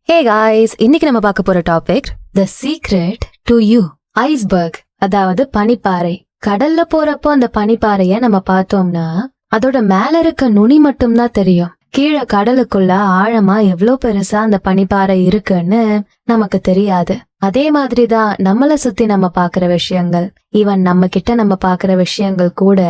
Hey guys, இன்னைக்கு நம்ம பார்க்க போற topic the secret to you. Iceberg, அதாவது பனிப்பாறை. கடல்ல போறப்போ அந்த பனிப்பாறைய நம்ம பார்த்தோம்னா அதோட மேல இருக்க நுனி மட்டும்தான் தெரியும். கீழே கடலுக்குள்ள ஆழமா எவ்வளவு பெருசா அந்த பனிப்பாறை இருக்குன்னு நமக்கு தெரியாது. அதே மாதிரிதான் நம்மள சுத்தி நம்ம பாக்குற விஷயங்கள், ஈவன் நம்ம கிட்ட நம்ம பாக்குற விஷயங்கள் கூட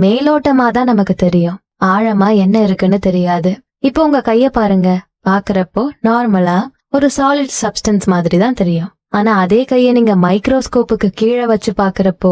மேலோட்டமா தான் நமக்கு தெரியும். ஆழமா என்ன இருக்குன்னு தெரியாது. இப்போ உங்க கைய பாருங்க. பாக்குறப்போ நார்மலா ஒரு சாலிட் சப்ஸ்டன்ஸ் மாதிரி தான் தெரியும். ஆனா அதே கைய நீங்க மைக்ரோஸ்கோப்புக்கு கீழே வச்சு பாக்குறப்போ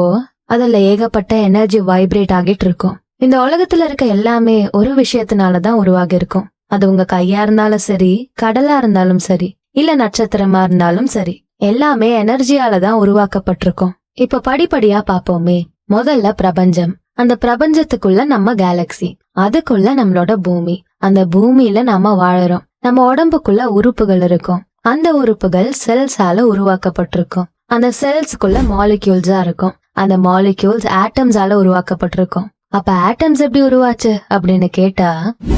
அதுல ஏகப்பட்ட எனர்ஜி வைப்ரேட் ஆகிட்டு இருக்கும். இந்த உலகத்துல இருக்க எல்லாமே ஒரு விஷயத்தினாலதான் உருவாகி இருக்கும். அது உங்க கையா இருந்தாலும் சரி, கடலா இருந்தாலும் சரி, இல்ல நட்சத்திரமா இருந்தாலும் சரி, எல்லாமே எனர்ஜியால தான் உருவாக்கப்பட்டிருக்கும். இப்ப படிப்படியா பாப்போமே. முதல்ல பிரபஞ்சம். அந்த பிரபஞ்சத்துக்குள்ள நம்ம கேலக்சி, அதுக்குள்ள நம்மளோட பூமி. அந்த பூமியில நாம வாழறோம். நம்ம உடம்புக்குள்ள உறுப்புகள் இருக்கும். அந்த உறுப்புகள் செல்ஸால உருவாக்கப்பட்டிருக்கும். அந்த செல்ஸ்க்குள்ள மாலிக்யூல்ஸா இருக்கும். அந்த மாலிக்யூல்ஸ் ஆட்டம்ஸால உருவாக்கப்பட்டிருக்கும். அப்ப ஆட்டம்ஸ் எப்படி உருவாச்சு அப்படின்னு கேட்டா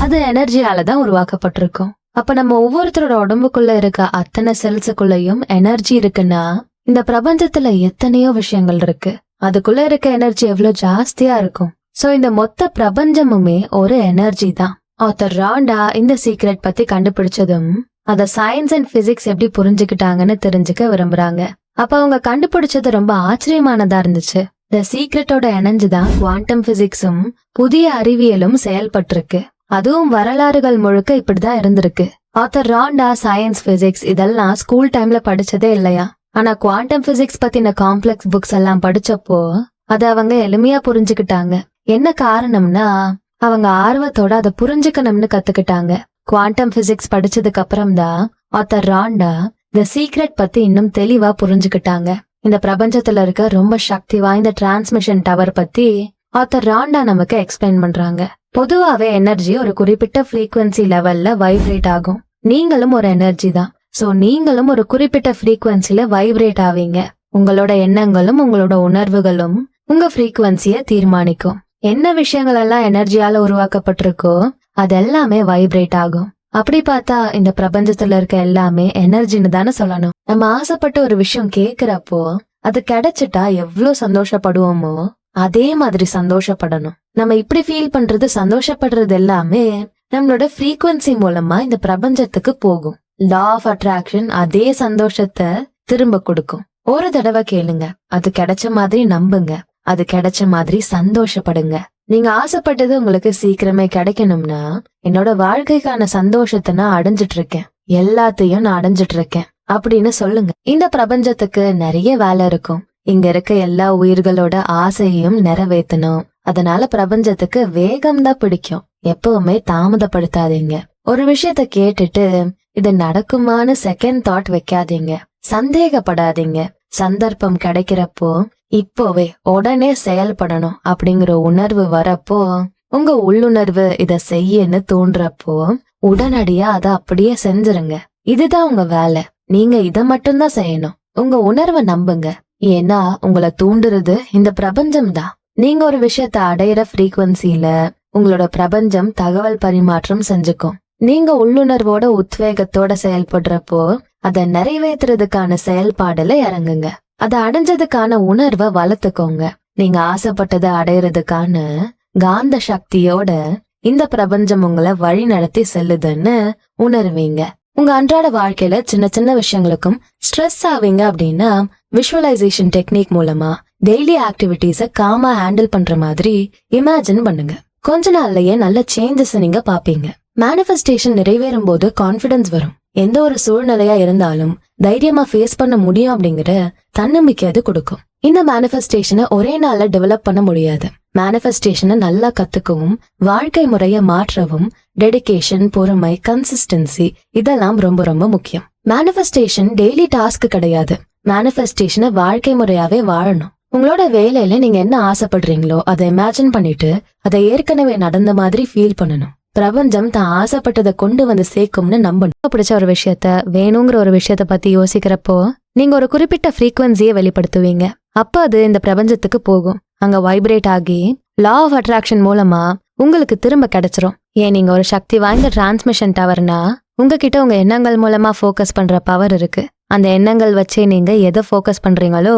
அது எனர்ஜியால தான் உருவாக்கப்பட்டிருக்கும். அப்ப நம்ம ஒவ்வொருத்தரோட உடம்புக்குள்ள இருக்க அத்தனை செல்ஸுக்குள்ளயும் எனர்ஜி இருக்குன்னா இந்த பிரபஞ்சத்துல எத்தனையோ விஷயங்கள் இருக்கு. அதுக்குள்ள இருக்க எனர்ஜி எவ்வளவு ஜாஸ்தியா இருக்கும். சோ இந்த மொத்த பிரபஞ்சமுமே ஒரு எனர்ஜி தான். ஆத்தர் ராண்டா இந்த சீக்ரெட் பத்தி கண்டுபிடிச்சதும் அத சயின்ஸ் அண்ட் பிசிக்ஸ் எப்படி புரிஞ்சுக்கிட்டாங்கன்னு தெரிஞ்சுக்க விரும்புறாங்க. அப்ப அவங்க கண்டுபிடிச்சது ரொம்ப ஆச்சரியமானதா இருந்துச்சு. இந்த சீக்ரெட்டோட இணைஞ்சுதான் குவாண்டம் பிசிக்ஸும் புதிய அறிவியலும் செயல்பட்டிருக்கு. அதுவும் வரலாறுகள் முழுக்க இப்படிதான் இருந்திருக்கு. ஆத்தர் ராண்டா சயின்ஸ், பிசிக்ஸ் இதெல்லாம் ஸ்கூல் டைம்ல படிச்சதே இல்லையா. ஆனா குவாண்டம் பிசிக்ஸ் பத்தின காம்ப்ளெக்ஸ் புக்ஸ் எல்லாம் படிச்சப்போ அத அவங்க எளிமையா புரிஞ்சுக்கிட்டாங்க. என்ன காரணம்னா அவங்க ஆர்வத்தோட அதை புரிஞ்சுக்கணும்னு கத்துக்கிட்டாங்க. குவாண்டம் பிசிக்ஸ் படிச்சதுக்கு அப்புறம் தான் ஆத்தர் ராண்டா இந்த சீக்ரெட் பத்தி இன்னும் தெளிவா புரிஞ்சுக்கிட்டாங்க. இந்த பிரபஞ்சத்துல இருக்க ரொம்ப சக்தி வாய்ந்த டிரான்ஸ்மிஷன் டவர் பத்தி ஆத்தர் ராண்டா நமக்கு எக்ஸ்பிளைன் பண்றாங்க. பொதுவாவே எனர்ஜி ஒரு குறிப்பிட்ட ஃப்ரீக்வன்சி லெவல்ல வைப்ரேட் ஆகும். நீங்களும் ஒரு எனர்ஜி தான். சோ நீங்களும் ஒரு குறிப்பிட்ட ஃப்ரீக்வன்சில வைப்ரேட் ஆவீங்க. உங்களோட எண்ணங்களும் உங்களோட உணர்வுகளும் உங்க ஃப்ரீக்வன்சிய தீர்மானிக்கும். என்ன விஷயங்கள் எல்லாம் எனர்ஜியால உருவாக்கப்பட்டிருக்கோ அதெல்லாமே வைப்ரேட் ஆகும். அப்படி பார்த்தா இந்த பிரபஞ்சத்துல இருக்க எல்லாமே எனர்ஜின்னு தானே சொல்லணும். நம்ம ஆசைப்பட்ட ஒரு விஷயம் கேக்குறப்போ அது கிடைச்சிட்டா எவ்வளவு சந்தோஷப்படுவோமோ அதே மாதிரி சந்தோஷப்படணும். நம்ம இப்படி ஃபீல் பண்றது, சந்தோஷப்படுறது எல்லாமே நம்மளோட ஃப்ரீக்வன்சி மூலமா இந்த பிரபஞ்சத்துக்கு போகும். லா ஆஃப் அட்ராக்ஷன் அதே சந்தோஷத்தை திரும்ப கொடுக்கும். ஒரு தடவை கேளுங்க, அது கிடைச்ச மாதிரி நம்புங்க, அது கிடைச்ச மாதிரி சந்தோஷப்படுங்க. நீங்க ஆசைப்பட்டது உங்களுக்கு சீக்கிரமே கிடைக்கணும்னா என்னோட வாழ்க்கைக்கான சந்தோஷத்தை நான் அடைஞ்சிட்டு இருக்கேன், எல்லாத்தையும் நான் அடைஞ்சிட்டு இருக்கேன் அப்படின்னு சொல்லுங்க. இந்த பிரபஞ்சத்துக்கு நிறைய வேலை இருக்கும். இங்க இருக்க எல்லா உயிர்களோட ஆசையையும் நிறைவேற்றணும். அதனால பிரபஞ்சத்துக்கு வேகம் தான் பிடிக்கும். எப்பவுமே தாமதப்படுத்தாதீங்க. ஒரு விஷயத்த கேட்டுட்டு இது நடக்குமான்னு செகண்ட் தாட் வைக்காதீங்க. சந்தேகப்படாதீங்க. சந்தர்ப்பம் கிடைக்கிறப்போ இப்போவே உடனே செயல்படணும் அப்படிங்கிற உணர்வு வரப்போ, உங்க உள்ளுணர்வு இத செய்யன்னு தோன்றப்போ உடனடியா அத அப்படியே செஞ்சிருங்க. இதுதான் உங்க வேலை. நீங்க இத மட்டும்தான் செய்யணும். உங்க உணர்வை நம்புங்க. ஏன்னா உங்களை தூண்டுறது இந்த பிரபஞ்சம் தான். நீங்க ஒரு விஷயத்த அடையிற ஃப்ரீக்வன்சில உங்களோட பிரபஞ்சம் தகவல் பரிமாற்றம் செஞ்சுக்கும். நீங்க உள்ளுணர்வோட உத்வேகத்தோட செயல்படுறப்போ அதை நிறைவேற்றுறதுக்கான செயல்பாடுல இறங்குங்க. அதை அடைஞ்சதுக்கான உணர்வை வளர்த்துக்கோங்க. நீங்க ஆசைப்பட்டதை அடையிறதுக்கான காந்த சக்தியோட இந்த பிரபஞ்சம் உங்களை வழி நடத்தி செல்லுதுன்னு உணர்வீங்க. உங்க அன்றாட வாழ்க்கையில சின்ன சின்ன விஷயங்களுக்கும் ஸ்ட்ரெஸ் ஆவீங்க அப்படின்னா விஷுவலைசேஷன் டெக்னிக் மூலமா டெய்லி ஆக்டிவிட்டிஸ காமா ஹேண்டில் பண்ற மாதிரி இமேஜின் பண்ணுங்க. கொஞ்ச நாள்லயே நல்ல சேஞ்சஸ் நீங்க பாப்பீங்க. மேனிஃபெஸ்டேஷன் நிறைவேறும் போது கான்பிடன்ஸ் வரும். எந்த ஒரு சூழ்நிலையா இருந்தாலும் தைரியமா ஃபேஸ் பண்ண முடியும் அப்படிங்கிற தன்னம்பிக்கை அது கொடுக்கும். இந்த மேனிஃபெஸ்டேஷனை ஒரே நாள்ல டெவலப் பண்ண முடியாது. மேனிஃபெஸ்டேஷனை நல்லா கத்துக்கவும், வாழ்க்கை முறைய மாற்றவும் டெடிகேஷன், பொறுமை, கன்சிஸ்டன்சி இதெல்லாம் ரொம்ப ரொம்ப முக்கியம். மேனிஃபெஸ்டேஷன் டெய்லி டாஸ்க் கிடையாது. மேனிஃபெஸ்டேஷனை வாழ்க்கை முறையாவே வாழணும். உங்களோட வேலையில நீங்க என்ன ஆசைப்படுறீங்களோ அதை இமேஜின் பண்ணிட்டு அதை ஏற்கனவே நடந்த மாதிரி ஃபீல் பண்ணணும். பிரபஞ்சம் தான் ஆசைப்பட்டதை கொண்டு வந்து சேர்க்கும்னு நம்பணும். பிடிச்ச ஒரு விஷயத்த, வேணுங்கிற ஒரு விஷயத்த பத்தி யோசிக்கிறப்போ நீங்க ஒரு குறிப்பிட்ட ஃப்ரீக்வன்சியை வெளிப்படுத்துவீங்க. அப்ப அது இந்த பிரபஞ்சத்துக்கு போகும். அங்க வைப்ரேட் ஆகி லா ஆஃப் அட்ராக்ஷன் மூலமா உங்களுக்கு திரும்ப கிடைச்சிரும். ஏன் நீங்க ஒரு சக்தி வாய்ந்த டிரான்ஸ்மிஷன் டவர்னா உங்ககிட்ட உங்க எண்ணங்கள் மூலமா ஃபோக்கஸ் பண்ற பவர் இருக்கு. அந்த எண்ணங்கள் வச்சே நீங்க எதை ஃபோக்கஸ் பண்றீங்களோ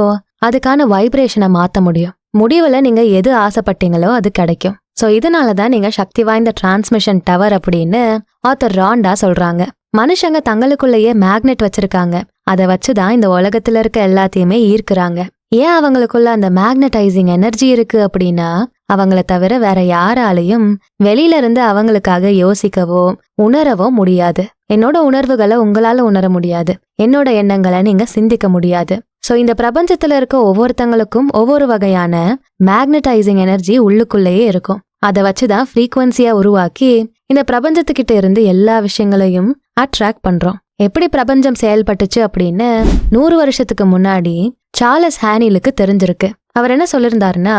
அதுக்கான வைப்ரேஷனை மாத்த முடியும். முடிவுல நீங்க எது ஆசைப்பட்டீங்களோ அது கிடைக்கும். சோ இதனாலதான் நீங்க சக்தி வாய்ந்த டிரான்ஸ்மிஷன் டவர் அப்படின்னு ஆத்தர் ராண்டா சொல்றாங்க. மனுஷங்க தங்களுக்குள்ளேயே மேக்னெட் வச்சிருக்காங்க. அதை வச்சுதான் இந்த உலகத்துல இருக்க எல்லாத்தையுமே ஈர்க்கிறாங்க. ஏன் அவங்களுக்குள்ள அந்த மேக்னடைசிங் எனர்ஜி இருக்கு அப்படின்னா, அவங்கள தவிர வேற யாராலையும் வெளியில இருந்து அவங்களுக்காக யோசிக்கவோ உணரவோ முடியாது. என்னோட உணர்வுகளை உங்களால உணர முடியாது. என்னோட எண்ணங்களை நீங்க சிந்திக்க முடியாது. சோ இந்த பிரபஞ்சத்துல இருக்க ஒவ்வொருத்தங்களுக்கும் ஒவ்வொரு வகையான மேக்னடைசிங் எனர்ஜி உள்ளுக்குள்ளேயே இருக்கும். அதை வச்சுதான் ஃப்ரீக்வன்சியா உருவாக்கி இந்த பிரபஞ்சத்துக்கிட்ட இருந்து எல்லா விஷயங்களையும் அட்ராக்ட் பண்றோம். எப்படி பிரபஞ்சம் செயல்பட்டுச்சு அப்படின்னு 100 வருஷத்துக்கு முன்னாடி சார்லஸ் ஹேனிலுக்கு தெரிஞ்சிருக்கு. அவர் என்ன சொல்லிருந்தாருன்னா,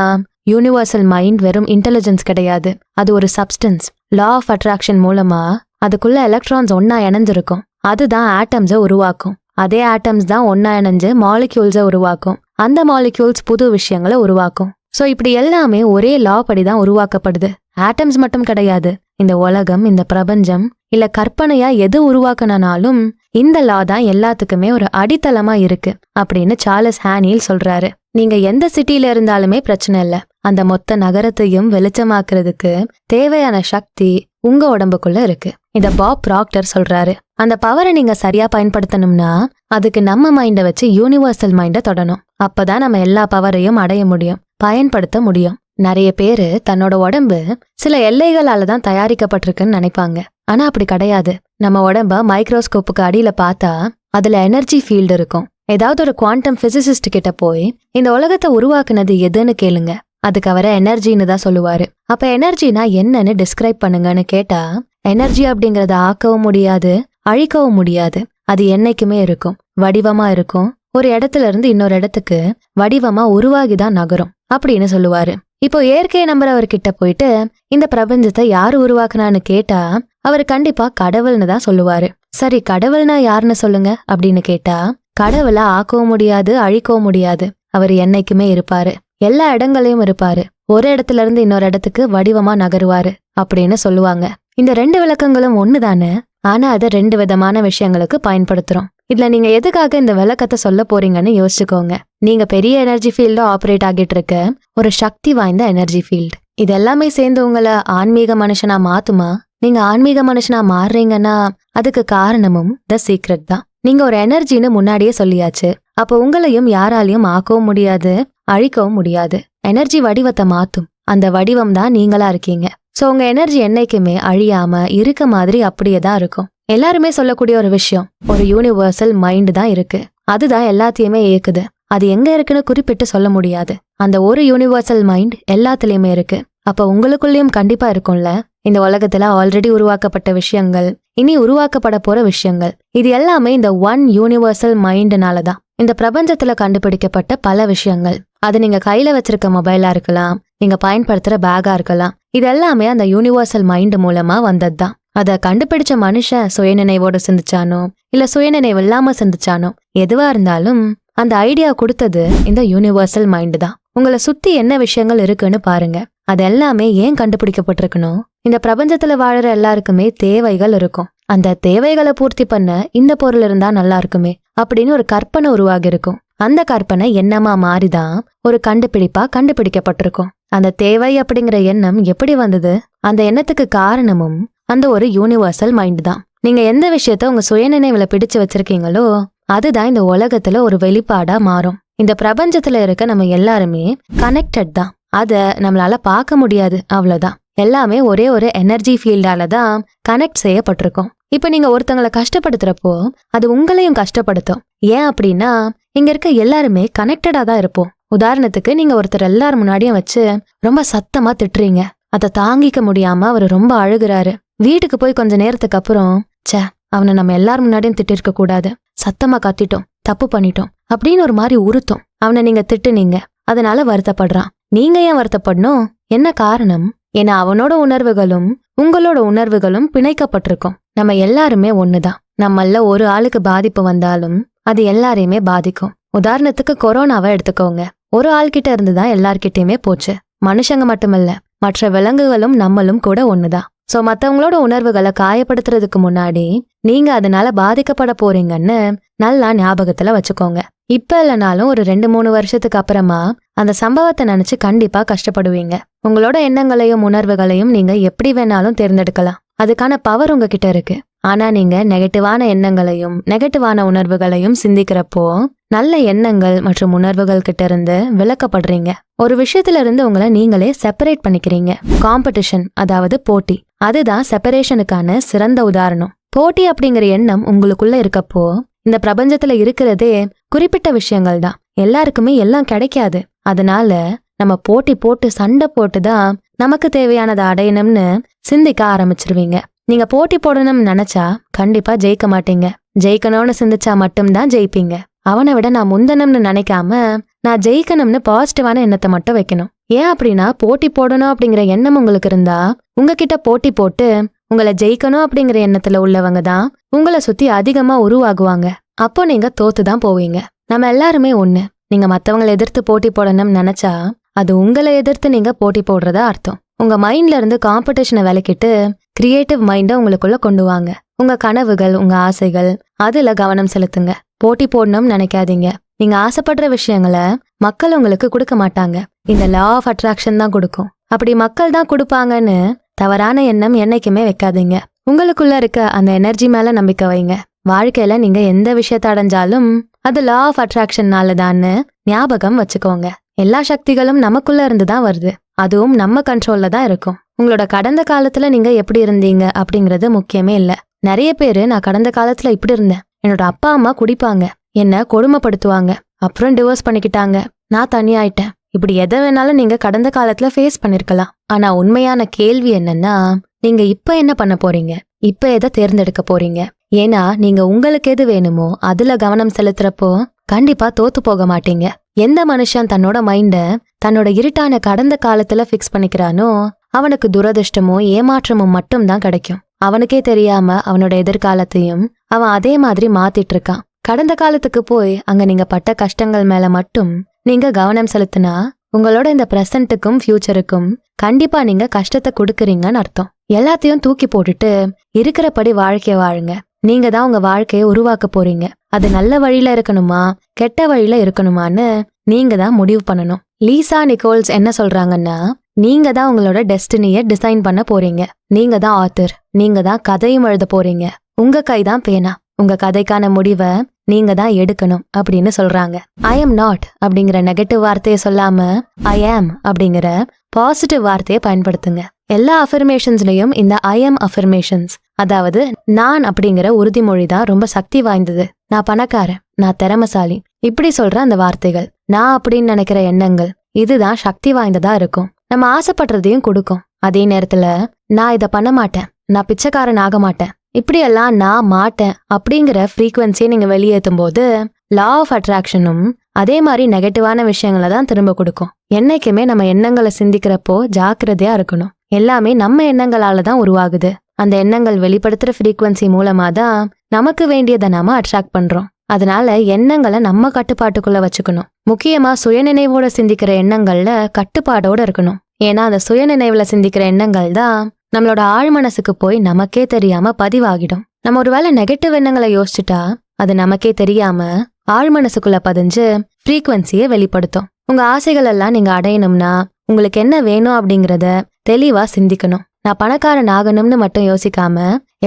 யூனிவர்சல் மைண்ட் வெறும் இன்டெலிஜென்ஸ் கிடையாது, அது ஒரு சப்ஸ்டன்ஸ். லா ஆஃப் அட்ராக்ஷன் மூலமா அதுக்குள்ள எலக்ட்ரான்ஸ் ஒன்னா இணைஞ்சிருக்கும். அதுதான் ஆட்டம்ஸை உருவாக்கும். அதே ஆட்டம்ஸ் தான் ஒன்னா இணைஞ்சு மாலிக்யூல்ஸை உருவாக்கும். அந்த மாலிக்யூல்ஸ் புது விஷயங்களை உருவாக்கும். சோ இப்படி எல்லாமே ஒரே லா படிதான் உருவாக்கப்படுது. ஆட்டம்ஸ் மட்டும் கிடையாது. இந்த உலகம், இந்த பிரபஞ்சம் இல்ல கற்பனையா எது உருவாக்கனாலும் இந்த லா தான் எல்லாத்துக்குமே ஒரு அடித்தளமா இருக்கு அப்படின்னு சார்லஸ் ஹேனில் சொல்றாரு. நீங்க எந்த சிட்டில இருந்தாலுமே பிரச்சனை இல்ல. அந்த மொத்த நகரத்தையும் வெளிச்சமாக்குறதுக்கு தேவையான சக்தி உங்க உடம்புக்குள்ள இருக்கு. இத பாப் ப்ராக்டர் சொல்றாரு. அந்த பவரை நீங்க சரியா பயன்படுத்தணும்னா அதுக்கு நம்ம மைண்ட வச்சு யூனிவர்சல் மைண்ட தொடணும். அப்பதான் நம்ம எல்லா பவரையும் அடைய முடியும், பயன்படுத்த முடியும். நிறைய பேரு தன்னோட உடம்பு சில எல்லைகளால தான் தயாரிக்கப்பட்டிருக்குன்னு நினைப்பாங்க. ஆனா அப்படி கிடையாது. நம்ம உடம்ப மைக்ரோஸ்கோப்புக்கு அடியில பார்த்தா அதுல எனர்ஜி ஃபீல்டு இருக்கும். ஏதாவது ஒரு குவாண்டம் பிசிசிஸ்ட் கிட்ட போய் இந்த உலகத்தை உருவாக்குனது எதுன்னு கேளுங்க. அதுக்கு அவரை எனர்ஜின்னு தான் சொல்லுவாரு. அப்ப எனர்ஜினா என்னன்னு டிஸ்கிரைப் பண்ணுங்கன்னு கேட்டா, எனர்ஜி அப்படிங்கறத ஆக்கவும் முடியாது, அழிக்கவும் முடியாது. அது என்னைக்குமே இருக்கும், வடிவமா இருக்கும். ஒரு இடத்துல இருந்து இன்னொரு இடத்துக்கு வடிவமா உருவாகிதான் நகரும் அப்படின்னு சொல்லுவாரு. இப்போ இயற்கையை நம்புறவர்கிட்ட போயிட்டு இந்த பிரபஞ்சத்தை யாரு உருவாக்குனான்னு கேட்டா அவர் கண்டிப்பா கடவுள்னு தான் சொல்லுவாரு. சரி, கடவுள்னா யாருன்னு சொல்லுங்க அப்படின்னு கேட்டா, கடவுளை ஆக்கவும் முடியாது, அழிக்கவும் முடியாது. அவர் என்னைக்குமே இருப்பாரு, எல்லா இடங்களையும் இருப்பாரு. ஒரு இடத்துல இருந்து இன்னொரு இடத்துக்கு வடிவமா நகருவாரு அப்படின்னு சொல்லுவாங்க. இந்த 2 விளக்கங்களும் ஒண்ணுதானே, ஆனா அதை 2 விதமான விஷயங்களுக்கு பயன்படுத்துறோம். இதுல நீங்க எதுக்காக இந்த விளக்கத்தை சொல்ல போறீங்கன்னு யோசிச்சுக்கோங்க. நீங்க பெரிய எனர்ஜி ஃபீல்ட ஆப்ரேட் ஆகிட்டு இருக்க ஒரு சக்தி வாய்ந்த எனர்ஜி ஃபீல்டு. இது எல்லாமே சேர்ந்து உங்களை ஆன்மீக மனுஷனா மாத்துமா? நீங்க ஆன்மீக மனுஷனா மாறுறீங்கன்னா அதுக்கு காரணமும் த சீக்ரெட் தான். நீங்க ஒரு எனர்ஜின்னு முன்னாடியே சொல்லியாச்சு. அப்போ உங்களையும் யாராலையும் ஆக்கவும் முடியாது, அழிக்கவும் முடியாது. எனர்ஜி வடிவத்தை மாத்தும். அந்த வடிவம் தான் நீங்களா இருக்கீங்க. சோ உங்க எனர்ஜி என்னைக்குமே அழியாம இருக்க மாதிரி அப்படியே தான் இருக்கும். எல்லாருமே சொல்லக்கூடிய ஒரு விஷயம், ஒரு யூனிவர்சல் மைண்ட் தான் இருக்கு. அதுதான் எல்லாத்தையுமே இயக்குது. அது எங்க இருக்குன்னு குறிப்பிட்டு சொல்ல முடியாது. அந்த ஒரு யூனிவர்சல் மைண்ட் எல்லாத்துலயுமே இருக்கு. அப்ப உங்களுக்குள்ளயும் கண்டிப்பா இருக்கும்ல. இந்த உலகத்துல ஆல்ரெடி உருவாக்கப்பட்ட விஷயங்கள், இனி உருவாக்கப்பட போற விஷயங்கள், இது எல்லாமே இந்த ஒன் யூனிவர்சல் மைண்ட்னாலதான். இந்த பிரபஞ்சத்துல கண்டுபிடிக்கப்பட்ட பல விஷயங்கள், அது நீங்க கையில வச்சிருக்க மொபைலா இருக்கலாம், நீங்க பயன்படுத்துற பேக்கா இருக்கலாம், இது எல்லாமே அந்த யூனிவர்சல் மைண்ட் மூலமா வந்ததுதான். அத கண்டுபிடிச்ச மனுஷன் சுயநினைவோட சிந்திச்சானோ இல்ல சுயநினைவு இல்லாம சிந்திச்சானோ, எதுவா இருந்தாலும் அந்த ஐடியா கொடுத்தது இந்த யூனிவர்சல் மைண்ட் தான். உங்களை சுத்தி என்ன விஷயங்கள் இருக்குன்னு பாருங்க. அது எல்லாமே ஏன் கண்டுபிடிக்கப்பட்டிருக்கணும்? இந்த பிரபஞ்சத்துல வாழற எல்லாருக்குமே தேவைகள் இருக்கும். அந்த தேவைகளை பூர்த்தி பண்ண இந்த பொருள் இருந்தா நல்லா இருக்குமே அப்படின்னு ஒரு கற்பனை உருவாகி இருக்கும். அந்த கற்பனை எண்ணமா மாறிதான் ஒரு கண்டுபிடிப்பா கண்டுபிடிக்கப்பட்டிருக்கும். அந்த தேவை அப்படிங்கிற எண்ணம் எப்படி வந்தது? அந்த எண்ணத்துக்கு காரணமும் அந்த ஒரு யூனிவர்சல் மைண்ட் தான். நீங்க எந்த விஷயத்த உங்க சுயநினைவுல பிடிச்சு வச்சிருக்கீங்களோ அதுதான் இந்த உலகத்துல ஒரு வெளிப்பாடா மாறும். இந்த பிரபஞ்சத்துல இருக்க நம்ம எல்லாருமே கனெக்டட் தான். அத நம்மளால பார்க்க முடியாது, அவ்வளவுதான். எல்லாமே ஒரே ஒரு எனர்ஜி ஃபீல்டால தான் கனெக்ட் செய்யப்பட்டிருக்கும். இப்ப நீங்க ஒருத்தங்களை கஷ்டப்படுத்துறப்போ அது உங்களையும் கஷ்டப்படுத்தும். ஏன் அப்படின்னா இங்க இருக்க எல்லாருமே கனெக்டடா தான் இருப்போம். உதாரணத்துக்கு, நீங்க ஒருத்தர் எல்லாரும் முன்னாடியும் வச்சு ரொம்ப சத்தமா திட்டுறீங்க. அதை தாங்கிக்க முடியாம அவர் ரொம்ப அழுகுறாரு. வீட்டுக்கு போய் கொஞ்ச நேரத்துக்கு அப்புறம், ச்சே, அவனை நம்ம எல்லாரும் முன்னாடியும் திட்டிருக்க கூடாது, சத்தமா கத்திட்டோம், தப்பு பண்ணிட்டோம் அப்படின்னு ஒரு மாதிரி உறுத்தும். அவனை நீங்க திட்டுனீங்க, அதனால வருத்தப்படுறான். நீங்க ஏன் வருத்தப்படணும்? என்ன காரணம்? ஏன்னா அவனோட உணர்வுகளும் உங்களோட உணர்வுகளும் பிணைக்கப்பட்டிருக்கும். நம்ம எல்லாருமே ஒண்ணுதான். நம்மள ஒரு ஆளுக்கு பாதிப்பு வந்தாலும் அது எல்லாரையுமே பாதிக்கும். உதாரணத்துக்கு கொரோனாவை எடுத்துக்கோங்க. ஒரு ஆள்கிட்ட இருந்துதான் எல்லார்கிட்டயுமே போச்சு. மனுஷங்க மட்டுமல்ல, மற்ற விலங்குகளும் நம்மளும் கூட ஒண்ணுதான். சோ மத்தவங்களோட உணர்வுகளை காயப்படுத்துறதுக்கு முன்னாடி நீங்க அதனால பாதிக்கப்பட போறீங்கன்னு நல்லா ஞாபகத்துல வச்சுக்கோங்க. இப்ப இல்லைனாலும் ஒரு 2-3 வருஷத்துக்கு அப்புறமா அந்த சம்பவத்தை நினைச்சு கண்டிப்பா கஷ்டப்படுவீங்க. உங்களோட எண்ணங்களையும் உணர்வுகளையும் நீங்க எப்படி வேணாலும் தேர்ந்தெடுக்கலாம். அதுக்கான பவர் உங்ககிட்ட இருக்கு. ஆனா நீங்க நெகட்டிவான எண்ணங்களையும் நெகட்டிவான உணர்வுகளையும் சிந்திக்கிறப்போ நல்ல எண்ணங்கள் மற்றும் உணர்வுகள் கிட்ட இருந்து விலக்கப்படுறீங்க. ஒரு விஷயத்துல இருந்து உங்களை நீங்களே செப்பரேட் பண்ணிக்கிறீங்க. காம்படிஷன், அதாவது போட்டி, அதுதான் செப்பரேஷனுக்கான சிறந்த உதாரணம். போட்டி அப்படிங்கிற எண்ணம் உங்களுக்குள்ள இருக்கப்போ இந்த பிரபஞ்சத்துல இருக்கிறதே குறிப்பிட்ட விஷயங்கள் தான். எல்லாருக்குமே எல்லாம் கிடைக்காது. அதனால நம்ம போட்டி போட்டு சண்டை போட்டுதான் நமக்கு தேவையானதை அடையணும்னு சிந்திக்க ஆரம்பிச்சிருவீங்க. நீங்க போட்டி போடணும்னு நினைச்சா கண்டிப்பா ஜெயிக்க மாட்டீங்க. ஜெயிக்கணும்னு சிந்திச்சா மட்டும்தான் ஜெயிப்பீங்க. அவனை விட நான் முந்தணும்னு நினைக்காம நான் ஜெயிக்கணும்னு பாசிட்டிவான எண்ணத்தை மட்டும் வைக்கணும். ஏன் அப்படின்னா போட்டி போடணும் அப்படிங்கிற எண்ணம் உங்களுக்கு இருந்தா உங்ககிட்ட போட்டி போட்டு உங்களை ஜெயிக்கணும் அப்படிங்கிற எண்ணத்துல உள்ளவங்க தான் உங்களை சுத்தி அதிகமா உருவாகுவாங்க. அப்போ நீங்க தோத்துதான் போவீங்க. நம்ம எல்லாருமே ஒண்ணு. நீங்க மத்தவங்களை எதிர்த்து போட்டி போடணும்னு நினைச்சா அது உங்களை எதிர்த்து நீங்க போட்டி போடுறதா அர்த்தம். உங்க மைண்ட்ல இருந்து காம்படிஷனை விலக்கிட்டு கிரியேட்டிவ் மைண்ட உங்களுக்குள்ள கொண்டு வாங்க. உங்க கனவுகள், உங்க ஆசைகள், அதுல கவனம் செலுத்துங்க. போட்டி போடணும்னு நினைக்காதீங்க. நீங்க ஆசைப்படுற விஷயங்களை மக்கள் உங்களுக்கு கொடுக்க மாட்டாங்க. இந்த லா ஆஃப் அட்ராக்ஷன் தான் கொடுக்கும். அப்படி மக்கள் தான் கொடுப்பாங்கன்னு தவறான எண்ணம் என்னைக்குமே வைக்காதீங்க. உங்களுக்குள்ள இருக்க அந்த எனர்ஜி மேல நம்பிக்கை வைங்க. வாழ்க்கையில நீங்க எந்த விஷயத்த அடைஞ்சாலும் அது லா ஆஃப் அட்ராக்ஷன்னாலதான்னு ஞாபகம் வச்சுக்கோங்க. எல்லா சக்திகளும் நமக்குள்ள இருந்துதான் வருது. அதுவும் நம்ம கண்ட்ரோல்ல தான் இருக்கும். உங்களோட கடந்த காலத்துல நீங்க எப்படி இருந்தீங்க அப்படிங்கறது முக்கியமே இல்ல. நிறைய பேரு நான் கடந்த காலத்துல இப்படி இருந்தேன், என்னோட அப்பா அம்மா குடிப்பாங்க, என்ன கொடுமைப்படுத்துவாங்க, அப்புறம் டிவோர்ஸ் பண்ணிக்கிட்டாங்க, நான் தனியாயிட்டேன், இப்படி எதை வேணாலும் நீங்க கடந்த காலத்துல ஃபேஸ் பண்ணிருக்கலாம். ஆனா உண்மையான கேள்வி என்னன்னா, நீங்க இப்ப என்ன பண்ண போறீங்க? இப்ப எதை தேர்ந்தெடுக்க போறீங்க? ஏன்னா நீங்க உங்களுக்கு எது வேணுமோ அதுல கவனம் செலுத்துறப்போ கண்டிப்பா தோத்து போக மாட்டீங்க. எந்த மனுஷன் தன்னோட மைண்ட தன்னோட இருட்டான கடந்த காலத்துல ஃபிக்ஸ் பண்ணிக்கிறானோ அவனுக்கு துரதிர்ஷ்டமும் ஏமாற்றமும் மட்டும் தான் கிடைக்கும். அவனுக்கே தெரியாம அவனோட எதிர்காலத்தையும் அவன் அதே மாதிரி மாத்திட்டு இருக்கான். கடந்த காலத்துக்கு போய் அங்க நீங்க பட்ட கஷ்டங்கள் மேல மட்டும் நீங்க கவனம் செலுத்தினா உங்களோட இந்த பிரசன்ட்டுக்கும் ஃபியூச்சருக்கும் கண்டிப்பா நீங்க கஷ்டத்தை கொடுக்கறீங்கன்னு அர்த்தம். எல்லாத்தையும் தூக்கி போட்டுட்டு இருக்கிறபடி வாழ்க்கைய வாழுங்க. நீங்க தான் உங்க வாழ்க்கையை உருவாக்க போறீங்க. அது நல்ல வழியில இருக்கணுமா கெட்ட வழியில இருக்கணுமான்னு நீங்க தான் முடிவு பண்ணணும். லீசா நிக்கோல்ஸ் என்ன சொல்றாங்கன்னா, நீங்க தான் உங்களோட டெஸ்டினியை டிசைன் பண்ண போறீங்க. நீங்க தான் ஆத்தர். நீங்க தான் கதையும் எழுத போறீங்க. உங்க கைதான் பேனா. உங்க கதைக்கான முடிவை நீங்க தான் எடுக்கணும் அப்படின்னு சொல்றாங்க. ஐ எம் நாட் அப்படிங்கிற நெகட்டிவ் வார்த்தையை சொல்லாம ஐ ஆம் அப்படிங்கிற பாசிட்டிவ் வார்த்தையை பயன்படுத்துங்க. எல்லா அஃபர்மேஷன்ஸ்லயும் இந்த ஐ எம் அஃபர்மேஷன்ஸ், அதாவது நான் அப்படிங்கிற உறுதிமொழி தான் ரொம்ப சக்தி வாய்ந்தது. நான் பணக்காரன், நான் திறமசாலி, இப்படி சொல்ற அந்த வார்த்தைகள், நான் அப்படின்னு நினைக்கிற எண்ணங்கள், இதுதான் சக்தி வாய்ந்ததா இருக்கும். நம்ம ஆசைப்படுறதையும் கொடுக்கும். அதே நேரத்துல நான் இதை பண்ண மாட்டேன், நான் பிச்சைக்காரன் ஆக மாட்டேன், இப்படியெல்லாம் நான் மாட்டேன் அப்படிங்கிற ஃப்ரீக்வன்சியை நீங்க வெளியேற்றும் போது லா ஆஃப் அட்ராக்ஷனும் அதே மாதிரி நெகட்டிவான விஷயங்களை தான் திரும்ப கொடுக்கும். என்னைக்குமே நம்ம எண்ணங்களை சிந்திக்கிறப்போ ஜாக்கிரதையா இருக்கணும். எல்லாமே நம்ம எண்ணங்களால தான் உருவாகுது. அந்த எண்ணங்கள் வெளிப்படுத்துற ஃப்ரீக்வன்சி மூலமா தான் நமக்கு வேண்டியதை நாம அட்ராக்ட் பண்றோம். அதனால எண்ணங்களை நம்ம கட்டுப்பாட்டுக்குள்ள வச்சுக்கணும். முக்கியமா சுயநினைவோட சிந்திக்கிற எண்ணங்கள்ல கட்டுப்பாடோட இருக்கணும். ஏன்னா அந்த சுயநினைவுல சிந்திக்கிற எண்ணங்கள் தான் நம்மளோட ஆழ் மனசுக்கு போய் நமக்கே தெரியாம பதிவாகிடும். நம்ம ஒருவேளை நெகட்டிவ் எண்ணங்களை யோசிச்சுட்டா அது நமக்கே தெரியாம ஆழ் மனசுக்குள்ள பதிஞ்சு ஃப்ரீக்வன்சியை வெளிப்படுத்தும். உங்க ஆசைகள் எல்லாம் நீங்க அடையணும்னா உங்களுக்கு என்ன வேணும் அப்படிங்கறத தெளிவா சிந்திக்கணும். நான் பணக்காரன் ஆகணும்னு மட்டும் யோசிக்காம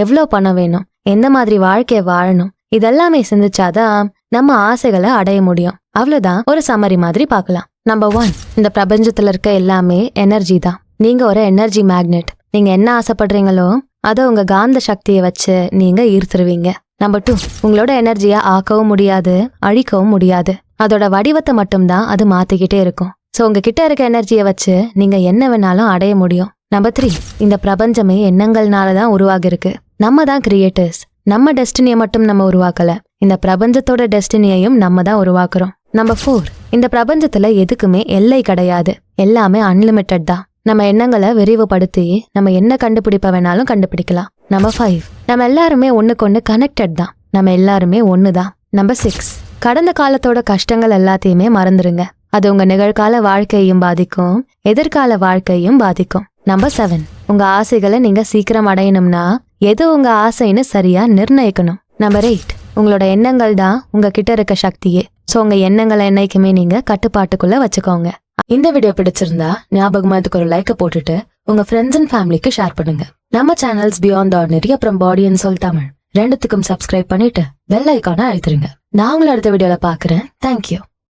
எவ்வளோ பணம் வேணும், எந்த மாதிரி வாழ்க்கைய வாழணும், இதெல்லாமே சிந்திச்சாதான் நம்ம ஆசைகளை அடைய முடியும். அவ்வளவுதான். ஒரு சம்மரி மாதிரி பார்க்கலாம். நம்பர் 1, இந்த பிரபஞ்சத்துல இருக்க எல்லாமே எனர்ஜி தான். நீங்க ஒரு எனர்ஜி மேக்னெட். நீங்க என்ன ஆசைப்படுறீங்களோ அதை உங்க காந்த சக்தியை வச்சு நீங்க ஈர்த்துருவீங்க. நம்பர் 2, உங்களோட எனர்ஜியை ஆக்கவும் முடியாது, அழிக்கவும் முடியாது. அதோட வடிவத்தை மட்டும்தான் அது மாத்திக்கிட்டே இருக்கும். சோ உங்ககிட்ட இருக்க எனர்ஜியை வச்சு நீங்க என்ன வேணாலும் அடைய முடியும். நம்பர் 3, இந்த பிரபஞ்சமே எண்ணங்கள்னாலதான் உருவாகி இருக்கு. நம்ம தான் கிரியேட்டர்ஸ். நம்ம டெஸ்டினியை மட்டும் நம்ம உருவாக்கல, இந்த பிரபஞ்சத்தோட டெஸ்டினியையும் நம்ம தான் உருவாக்குறோம். நம்பர் 4, இந்த பிரபஞ்சத்துல எதுக்குமே எல்லை கிடையாது, எல்லாமே அன்லிமிட்டட் தான். நம்ம எண்ணங்களை விரிவுபடுத்தி நம்ம என்ன கண்டுபிடிப்ப வேணாலும் கண்டுபிடிக்கலாம். நம்பர் 5, நம்ம எல்லாருமே ஒண்ணுக்கொண்ணு கனெக்டட் தான். நம்ம எல்லாருமே ஒண்ணுதான். நம்பர் 6, கடந்த காலத்தோட கஷ்டங்கள் எல்லாத்தையுமே மறந்துருங்க. அது உங்க நிகழ்கால வாழ்க்கையையும் பாதிக்கும், எதிர்கால வாழ்க்கையும் பாதிக்கும். நம்பர் 7, உங்க ஆசைகளை நீங்க சீக்கிரம் அடையணும்னா எது உங்க ஆசைன்னு சரியா நிர்ணயிக்கணும். நம்பர் 8, உங்களோட எண்ணங்கள் தான் உங்ககிட்ட இருக்க சக்தியே. சோ உங்க எண்ணங்களை என்னைக்குமே நீங்க கட்டுப்பாட்டுக்குள்ள வச்சுக்கோங்க. இந்த வீடியோ பிடிச்சிருந்தா ஞாபகமா இதுக்கு ஒரு லைக்க போட்டுட்டு உங்க ஃப்ரெண்ட்ஸ் அண்ட் ஃபேமிலிக்கு ஷேர் பண்ணுங்க. நம்ம சேனல்ஸ் பியாண்ட் ஆர்டினரி அப்புறம் பாடி அண்ட் சோல் தமிழ் ரெண்டுத்துக்கும் சப்ஸ்கிரைப் பண்ணிட்டு பெல் ஐகானை அழுத்துருங்க. நான் உங்களை அடுத்த வீடியோல பாக்குறேன். தேங்க்யூ.